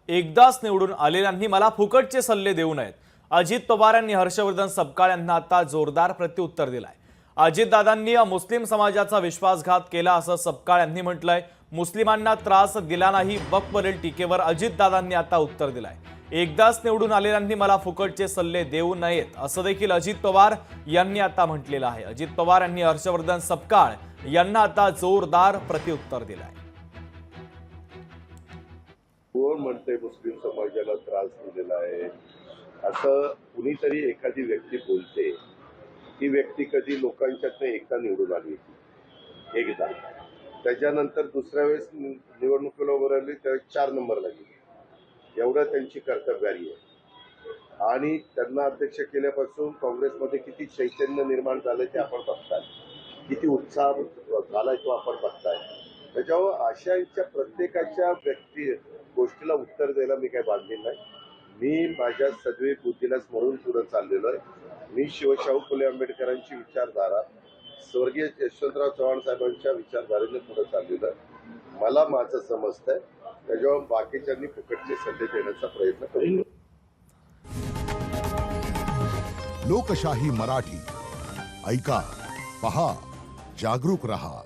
एकदाच निवडून आलेल्यांनी मला फुकटचे सल्ले देऊ नयेत। अजित पवार यांनी हर्षवर्धन सपकाळ यांना आता जोरदार प्रत्युत्तर दिलंय। अजितदादांनी मुस्लिम समाजाचा विश्वासघात केला असं सपकाळ यांनी म्हटलंय। मुस्लिमांना त्रास दिला नाही वक्फवरील टीकेवर अजितदादांनी आता उत्तर दिलंय। एकदाच निवडून आलेल्यांनी मला फुकटचे सल्ले देऊ नयेत असं देखील अजित पवार यांनी आता म्हटलेलं आहे। अजित पवार यांनी हर्षवर्धन सपकाळ यांना आता जोरदार प्रत्युत्तर दिलंय। कोण म्हणते मुस्लिम समाजाला त्रास दिलेला आहे असं कुणीतरी एखादी व्यक्ती बोलते। ती व्यक्ती कधी लोकांच्यातनं एकदा निवडून आली, एकदा, त्याच्यानंतर दुसऱ्या वेळेस निवडणुकीला उभं राहिली तर 4 नंबरला गेली। एवढं त्यांची कर्तव्यवारी आहे आणि त्यांना अध्यक्ष केल्यापासून काँग्रेसमध्ये किती चैतन्य निर्माण झालं ते आपण बघताय, किती उत्साह झालाय तो आपण बघताय। त्याच्यावर अशांच्या प्रत्येकाच्या गोष्टीला उत्तर द्यायला मी काही बांधील नाही। मी माझ्या सदैव बुद्धीला स्मरून पुढे चाललेलो आहे। मी शिवशाहू फुले आंबेडकरांची विचारधारा, स्वर्गीय यशवंतराव चव्हाण साहेबांच्या विचारधारेने पुढे चाललेलो आहे। मला माझं समजतंय, त्याच्यावर बाकीच्यांनी फुकटचे सल्ले देण्याचा प्रयत्न करू। लोकशाही मराठी ऐका, पहा, जागरूक रहा।